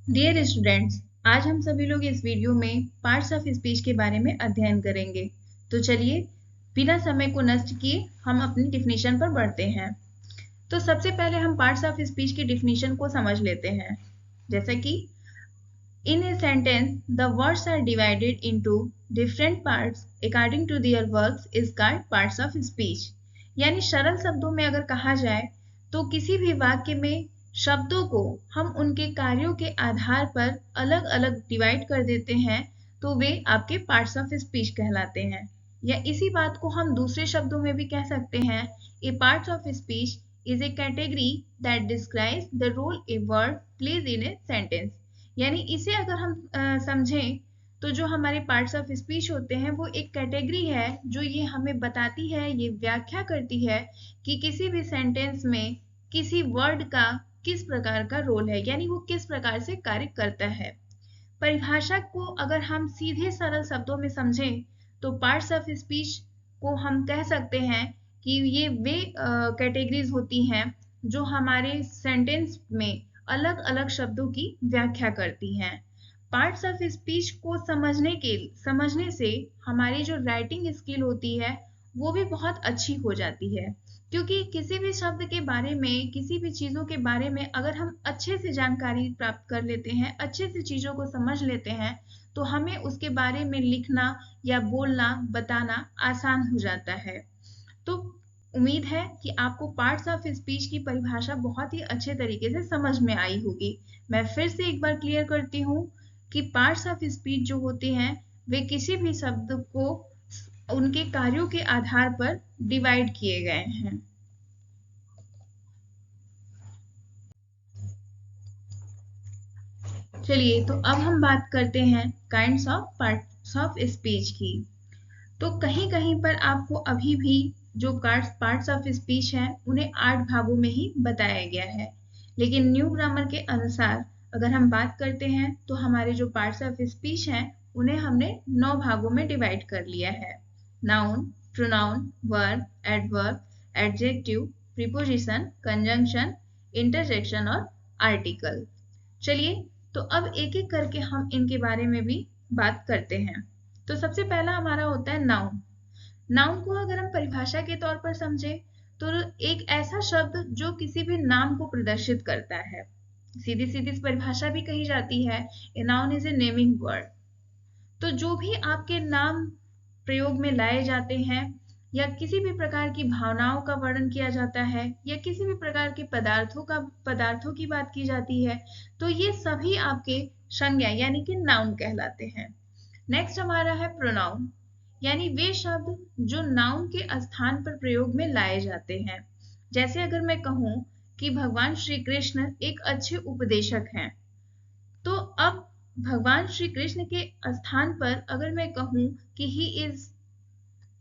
Dear students, आज हम सभी लोग इस वीडियो में पार्ट्स ऑफ स्पीच के बारे में अध्ययन करेंगे। तो चलिए बिना समय को नष्ट किए हम अपनी डिफिनीशन पर बढ़ते हैं। तो सबसे पहले हम पार्ट्स ऑफ स्पीच की डिफिनीशन को समझ लेते हैं। जैसा कि in a sentence the words are divided into different parts according to their works is called parts of speech. यानी सरल शब्दों में अगर कहा जाए तो किसी भी वाक्य में शब्दों को हम उनके कार्यों के आधार पर अलग अलग डिवाइड कर देते हैं तो वे आपके पार्ट्स ऑफ स्पीच कहलाते हैं। या इसी बात को हम दूसरे शब्दों में भी कह सकते हैं, a parts of speech is a category that describes the role a word plays in a sentence. यानी इसे अगर हम समझें तो जो हमारे पार्ट्स ऑफ स्पीच होते हैं वो एक कैटेगरी है जो ये हमें बताती है, ये व्याख्या करती है कि किसी भी सेंटेंस में किसी वर्ड का किस प्रकार का रोल है, यानी वो किस प्रकार से कार्य करता है। परिभाषा को अगर हम सीधे सरल शब्दों में समझें तो पार्ट्स ऑफ स्पीच को हम कह सकते हैं कि ये वे कैटेगरीज होती हैं जो हमारे सेंटेंस में अलग अलग शब्दों की व्याख्या करती हैं। पार्ट्स ऑफ स्पीच को समझने से हमारी जो राइटिंग स्किल होती है वो भी बहुत अच्छी हो जाती है, क्योंकि किसी भी शब्द के बारे में, किसी भी चीज़ों के बारे में अगर हम अच्छे से जानकारी प्राप्त कर लेते हैं, अच्छे से चीज़ों को समझ लेते हैं, तो हमें उसके बारे में लिखना या बोलना, बताना आसान हो जाता है। तो उम्मीद है कि आपको पार्ट्स ऑफ स्पीच की परिभाषा बहुत ही अच्छे तरीके से समझ में आई होगी। मैं फिर से एक बार क्लियर करती हूँ कि पार्ट्स ऑफ स्पीच जो होते हैं वे किसी भी शब्द को उनके कार्यों के आधार पर डिवाइड किए गए हैं। चलिए तो अब हम बात करते हैं kinds of parts of speech की। तो कहीं कहीं पर आपको अभी भी जो पार्ट्स ऑफ स्पीच हैं उन्हें 8 भागों में ही बताया गया है, लेकिन न्यू ग्रामर के अनुसार अगर हम बात करते हैं तो हमारे जो पार्ट्स ऑफ स्पीच हैं उन्हें हमने 9 भागों में डिवाइड कर लिया है। Noun, pronoun, verb, adverb, adjective, preposition, conjunction, interjection और आर्टिकल। चलिए तो अब एक एक करके हम इनके बारे में भी बात करते हैं। तो सबसे पहला हमारा होता है नाउन। नाउन को अगर हम परिभाषा के तौर पर समझें तो एक ऐसा शब्द जो किसी भी नाम को प्रदर्शित करता है। सीधी सीधी परिभाषा भी कही जाती है, a noun is a naming word. तो जो भी आपके नाम प्रयोग में लाए जाते हैं या किसी भी प्रकार की भावनाओं का वर्णन किया जाता है या किसी भी प्रकार के पदार्थों की बात की जाती है, तो ये सभी आपके संज्ञा यानी कि नाउन कहलाते हैं। नेक्स्ट हमारा है प्रोनाउन, यानी वे शब्द जो नाउन के स्थान पर प्रयोग में लाए जाते हैं। जैसे अगर मैं कहूं कि भगवान श्री कृष्ण एक अच्छे उपदेशक हैं, तो अब भगवान श्री कृष्ण के स्थान पर अगर मैं कहूं कि he is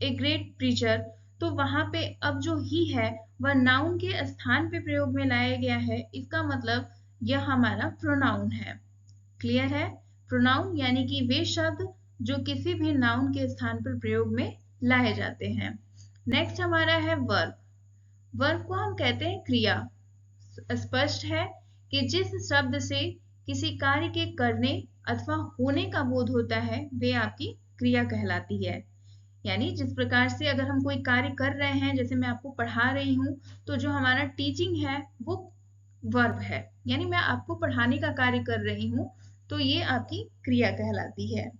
a great preacher, तो वहां पे अब जो ही है वह नाउन के स्थान पे प्रयोग में लाया गया है। इसका मतलब यह हमारा प्रोनाउन है। क्लियर है? प्रोनाउन यानी कि वे शब्द जो किसी भी नाउन के स्थान पर प्रयोग में लाए जाते हैं। नेक्स्ट हमारा है वर्ब। वर्ब को हम कहते हैं क्रिया। स्पष्ट है कि जिस शब्द से किसी कार्य के करने अथवा होने का बोध होता है वे आपकी क्रिया कहलाती है। यानी जिस प्रकार से अगर हम कोई कार्य कर रहे हैं, जैसे मैं आपको पढ़ा रही हूँ, तो जो हमारा टीचिंग है वो वर्ब है, यानी मैं आपको पढ़ाने का कार्य कर रही हूँ, तो ये आपकी क्रिया कहलाती है।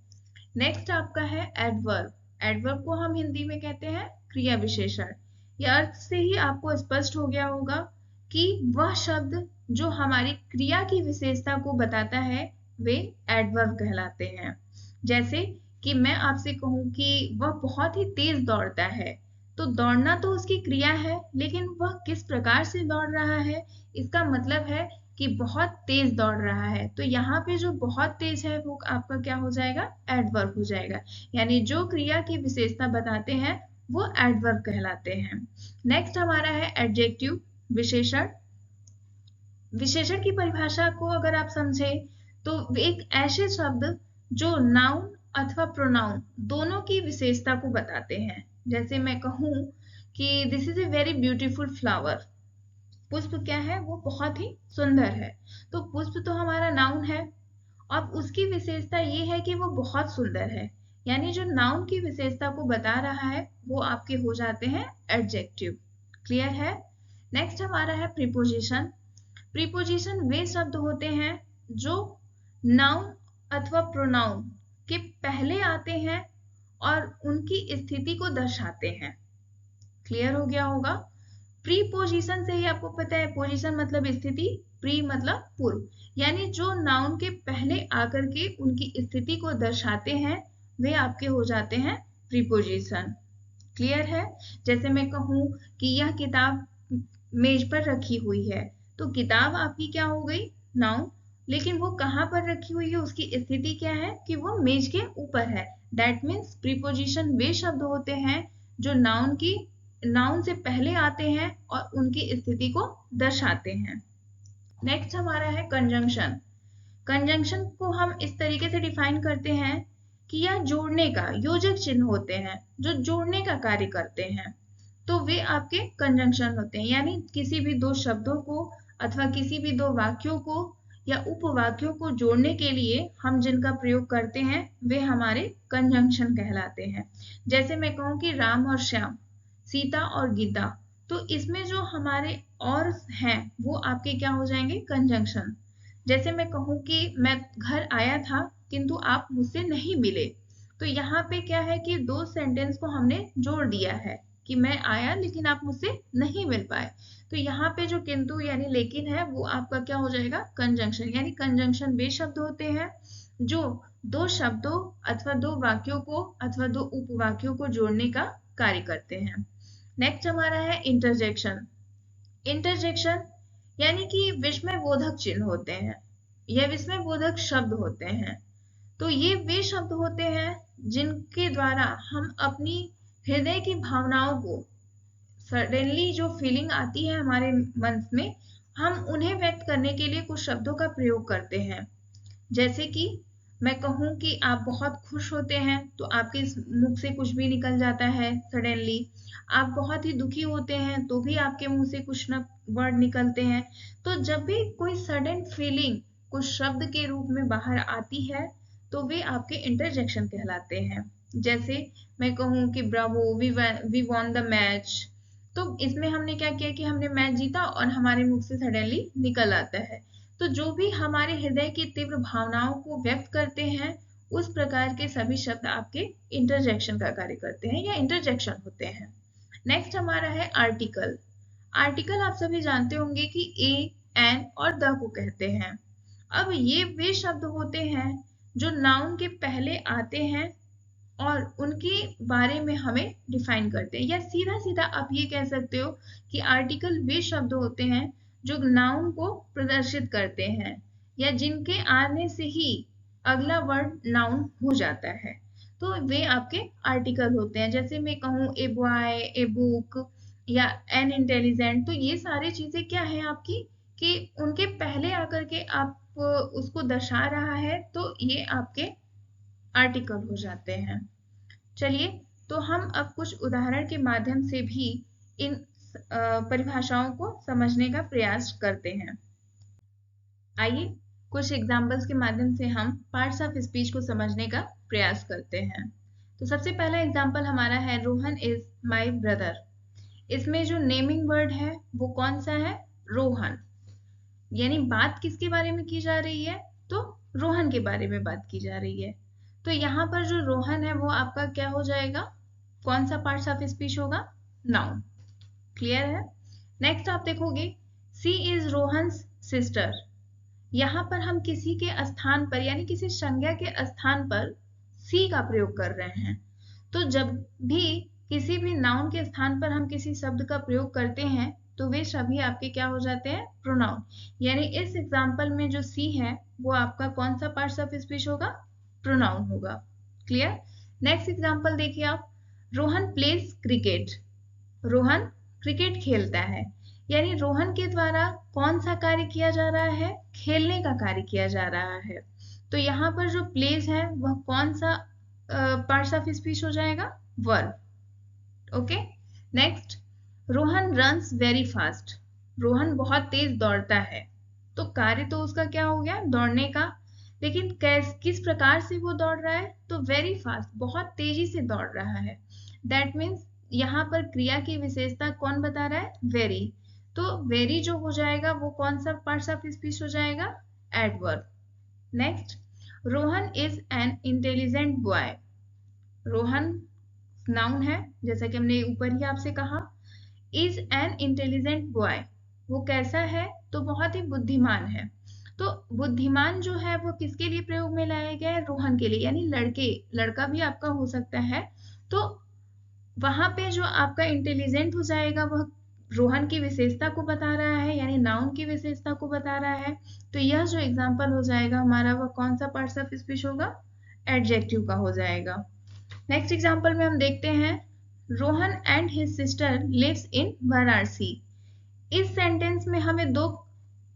नेक्स्ट आपका है एडवर्ब। एडवर्ब को हम हिंदी में कहते हैं क्रिया विशेषण। यह अर्थ से ही आपको स्पष्ट हो गया होगा कि वह शब्द जो हमारी क्रिया की विशेषता को बताता है वे एडवर्ब कहलाते हैं। जैसे कि मैं आपसे कहूं कि वह बहुत ही तेज दौड़ता है, तो दौड़ना तो उसकी क्रिया है, लेकिन वह किस प्रकार से दौड़ रहा है इसका मतलब है कि बहुत तेज दौड़ रहा है। तो यहाँ पे जो बहुत तेज है वो आपका क्या हो जाएगा? एडवर्ब हो जाएगा। यानी जो क्रिया की विशेषता बताते हैं वो एडवर्ब कहलाते हैं। नेक्स्ट हमारा है एडजेक्टिव, विशेषण। विशेषण की परिभाषा को अगर आप समझें तो एक ऐसे शब्द जो नाउन अथवा प्रोनाउन दोनों की विशेषता को बताते हैं। जैसे मैं कहूं कि this is a very beautiful flower, पुष्प क्या है, वो बहुत ही सुंदर है। तो पुष्प तो हमारा नाउन है, अब उसकी विशेषता ये है कि वो बहुत सुंदर है, यानी जो नाउन की विशेषता को बता रहा है वो आपके हो जाते हैं एडजेक्टिव। क्लियर है। नेक्स्ट हमारा है प्रीपोजिशन। प्रीपोजिशन वे शब्द होते हैं जो नाउन अथवा प्रोनाउन के पहले आते हैं और उनकी स्थिति को दर्शाते हैं। क्लियर हो गया होगा। प्रीपोजिशन से ही आपको पता है, पोजीशन मतलब स्थिति, प्री मतलब पूर्व, यानी जो नाउन के पहले आकर के उनकी स्थिति को दर्शाते हैं वे आपके हो जाते हैं प्रीपोजिशन। क्लियर है। जैसे मैं कहूं कि यह किताब मेज पर रखी हुई है, तो किताब आपकी क्या हो गई, नाउन, लेकिन वो कहाँ पर रखी हुई है, उसकी स्थिति क्या है कि वो मेज के ऊपर है। दैट मीन्स प्रीपोजिशन वे शब्द होते हैं जो नाउन से पहले आते हैं और उनकी स्थिति को दर्शाते हैं। नेक्स्ट हमारा है कंजंक्शन। कंजंक्शन को हम इस तरीके से डिफाइन करते हैं कि यह जोड़ने का, योजक चिन्ह होते हैं जो जोड़ने का कार्य करते हैं, तो वे आपके कंजंक्शन होते हैं। यानी किसी भी दो शब्दों को अथवा किसी भी दो वाक्यों को या उपवाक्यों को जोड़ने के लिए हम जिनका प्रयोग करते हैं वे हमारे कंजंक्शन कहलाते हैं। जैसे मैं कहूँ कि राम और श्याम, सीता और गीता, तो इसमें जो हमारे और हैं वो आपके क्या हो जाएंगे, कंजंक्शन। जैसे मैं कहूँ कि मैं घर आया था किंतु आप मुझसे नहीं मिले, तो यहाँ पे क्या है कि दो सेंटेंस को हमने जोड़ दिया है कि मैं आया लेकिन आप मुझसे नहीं मिल पाए, तो यहाँ पे जो किंतु यानी लेकिन है वो आपका क्या हो जाएगा, कंजंक्शन। यानी कंजंक्शन वे शब्द होते हैं जो दो शब्दों अथवा दो वाक्यों को अथवा दो उपवाक्यों को जोड़ने का कार्य करते हैं। नेक्स्ट हमारा है इंटरजेक्शन। इंटरजेक्शन यानी कि विस्मय बोधक चिन्ह होते हैं या विस्मय बोधक शब्द होते हैं। तो ये वे शब्द होते हैं जिनके द्वारा हम अपनी हृदय की भावनाओं को, सडनली जो फीलिंग आती है हमारे मन में, हम उन्हें व्यक्त करने के लिए कुछ शब्दों का प्रयोग करते हैं। जैसे कि मैं कहूँ कि आप बहुत खुश होते हैं तो आपके मुख से कुछ भी निकल जाता है सडनली। आप बहुत ही दुखी होते हैं तो भी आपके मुंह से कुछ न वर्ड निकलते हैं। तो जब भी कोई सडन फीलिंग कुछ शब्द के रूप में बाहर आती है तो वे आपके इंटरजेक्शन कहलाते हैं। जैसे मैं कहूँ कि bravo, we won the match, तो इसमें हमने क्या किया कि हमने मैच जीता और हमारे मुख से सडनली निकल आता है। तो जो भी हमारे हृदय की तीव्र भावनाओं को व्यक्त करते हैं उस प्रकार के सभी शब्द आपके इंटरजेक्शन का कार्य करते हैं या इंटरजेक्शन होते हैं। नेक्स्ट हमारा है आर्टिकल। आर्टिकल आप सभी जानते होंगे कि ए, एन और द को कहते हैं। अब ये वे शब्द होते हैं जो नाउन के पहले आते हैं और उनके बारे में हमें डिफाइन करते हैं, या सीधा सीधा आप ये कह सकते हो कि आर्टिकल वे शब्द होते हैं जो नाउन को प्रदर्शित करते हैं या जिनके आने से ही अगला वर्ड नाउन हो जाता है, तो वे आपके आर्टिकल होते हैं। जैसे मैं कहूँ ए बॉय, ए बुक या एन इंटेलिजेंट, तो ये सारी चीजें क्या है आपकी कि उनके पहले आकर के आप उसको दर्शा रहा है, तो ये आपके आर्टिकल हो जाते हैं। चलिए, तो हम अब कुछ उदाहरण के माध्यम से भी इन परिभाषाओं को समझने का प्रयास करते हैं। आइए कुछ एग्जाम्पल्स के माध्यम से हम पार्ट्स ऑफ स्पीच को समझने का प्रयास करते हैं। तो सबसे पहला एग्जाम्पल हमारा है रोहन इज माय ब्रदर। इसमें जो नेमिंग वर्ड है वो कौन सा है, रोहन। यानी बात किसके बारे में की जा रही है, तो रोहन के बारे में बात की जा रही है। तो यहाँ पर जो रोहन है वो आपका क्या हो जाएगा, कौन सा पार्ट्स ऑफ स्पीच होगा, नाउन। क्लियर है। नेक्स्ट आप देखोगे सी इज रोहन्स सिस्टर। यहाँ पर हम किसी के स्थान पर यानी किसी संज्ञा के स्थान पर सी का प्रयोग कर रहे हैं। तो जब भी किसी भी नाउन के स्थान पर हम किसी शब्द का प्रयोग करते हैं तो वे सभी आपके क्या हो जाते हैं, प्रोनाउन। यानी इस एग्जाम्पल में जो सी है वो आपका कौन सा पार्ट्स ऑफ स्पीच होगा, प्रोनाउन होगा। क्लियर। नेक्स्ट एग्जाम्पल देखिए आप, Rohan pledge cricket. Rohan cricket खेलता है, यानी रोहन के द्वारा कौन सा कार्य किया जा रहा है, खेलने का कार्य किया जा रहा है। तो यहाँ पर जो प्लेज है वह कौन सा पार्ट्स ऑफ स्पीच हो जाएगा, verb. Okay. Next, Rohan runs very fast. Rohan बहुत तेज दौड़ता है। तो कार्य तो उसका क्या हो गया, दौड़ने का, लेकिन किस प्रकार से वो दौड़ रहा है, तो वेरी फास्ट, बहुत तेजी से दौड़ रहा है। दैट मीन्स यहाँ पर क्रिया की विशेषता कौन बता रहा है, वेरी। तो वेरी जो हो जाएगा वो कौन सा पार्ट्स ऑफ स्पीच हो जाएगा, adverb. Next, Rohan is an intelligent boy. Rohan noun है, जैसा कि हमने ऊपर ही आपसे कहा। इज एन इंटेलिजेंट बॉय, वो कैसा है, तो बहुत ही बुद्धिमान है। तो बुद्धिमान जो है वो किसके लिए प्रयोग में लाया गया है, रोहन के लिए, यानी लड़के, लड़का भी आपका हो सकता है। तो वहां पे जो आपका इंटेलिजेंट हो जाएगा वह रोहन की विशेषता को बता रहा है, यानी नाउन की विशेषता को बता रहा है। तो यह जो एग्जाम्पल हो जाएगा हमारा, वह कौन सा पार्ट्स ऑफ स्पीच होगा, एडजेक्टिव का हो जाएगा। नेक्स्ट एग्जाम्पल में हम देखते हैं, Rohan and his sister lives in Varanasi. इस सेंटेंस में हमें दो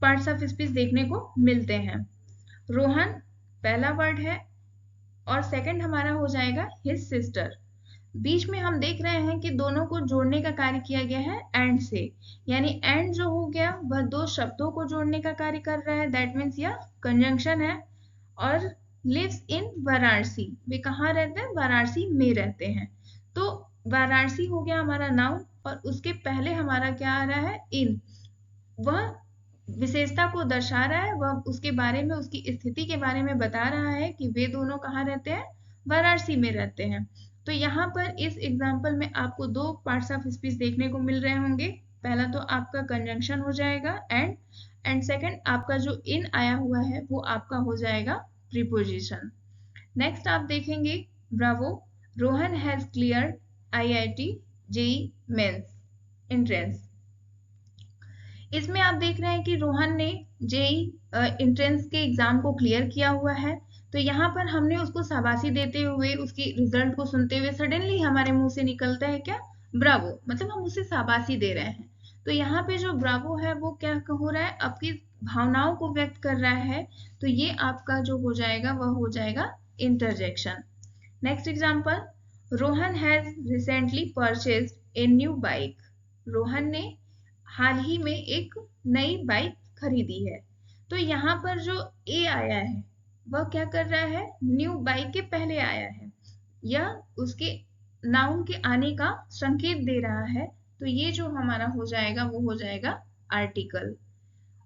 पार्ट्स ऑफ स्पीच देखने को मिलते हैं। रोहन पहला वर्ड है और सेकंड हमारा हो जाएगा हिज सिस्टर। बीच में हम देख रहे हैं कि दोनों को जोड़ने का कार्य किया गया है एंड से, यानी एंड जो हो गया वह दो शब्दों को जोड़ने का कार्य कर रहा है, दैट मीन्स यह कंजंक्शन है। और लिव्स इन वाराणसी, वे कहाँ रहते हैं, वाराणसी में रहते हैं। तो वाराणसी हो गया हमारा नाउन और उसके पहले हमारा क्या आ रहा है, इन। वह विशेषता को दर्शा रहा है, वह उसके बारे में, उसकी स्थिति के बारे में बता रहा है कि वे दोनों कहाँ रहते हैं, वाराणसी में रहते हैं। तो यहाँ पर इस एग्जाम्पल में आपको दो पार्ट्स ऑफ स्पीच देखने को मिल रहे होंगे। पहला तो आपका कंजंक्शन हो जाएगा एंड सेकंड आपका जो इन आया हुआ है वो आपका हो जाएगा प्रीपोजिशन। नेक्स्ट आप देखेंगे, bravo, Rohan has cleared IIT JEE mains entrance. इसमें आप देख रहे हैं कि रोहन ने जेई एंट्रेंस के एग्जाम को क्लियर किया हुआ है। तो यहाँ पर हमने उसको शाबाशी देते हुए, उसकी रिजल्ट को सुनते हुए सडनली हमारे मुंह से निकलता है क्या, ब्रावो, मतलब हम उसे शाबाशी दे रहे हैं। तो यहाँ पे जो ब्रावो है वो क्या हो रहा है, आपकी भावनाओं को व्यक्त कर रहा है। तो ये आपका जो हो जाएगा वह हो जाएगा interjection. Next example, Rohan has recently purchased a new bike. Rohan ने हाल ही में एक नई बाइक खरीदी है। तो यहाँ पर जो ए आया है वह क्या कर रहा है, न्यू बाइक के पहले आया है, यह उसके नाउन के आने का संकेत दे रहा है। तो ये जो हमारा हो जाएगा वो हो जाएगा आर्टिकल।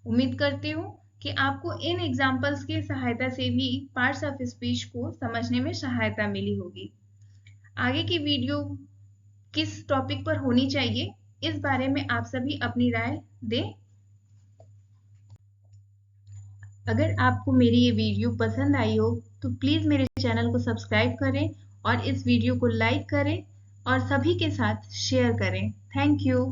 उम्मीद करती हूँ कि आपको इन एग्जाम्पल्स की सहायता से भी पार्ट्स ऑफ स्पीच को समझने में सहायता मिली होगी। आगे की वीडियो किस टॉपिक पर होनी चाहिए, इस बारे में आप सभी अपनी राय दें। अगर आपको मेरी ये वीडियो पसंद आई हो तो प्लीज़ मेरे चैनल को सब्सक्राइब करें और इस वीडियो को लाइक करें और सभी के साथ शेयर करें। Thank you.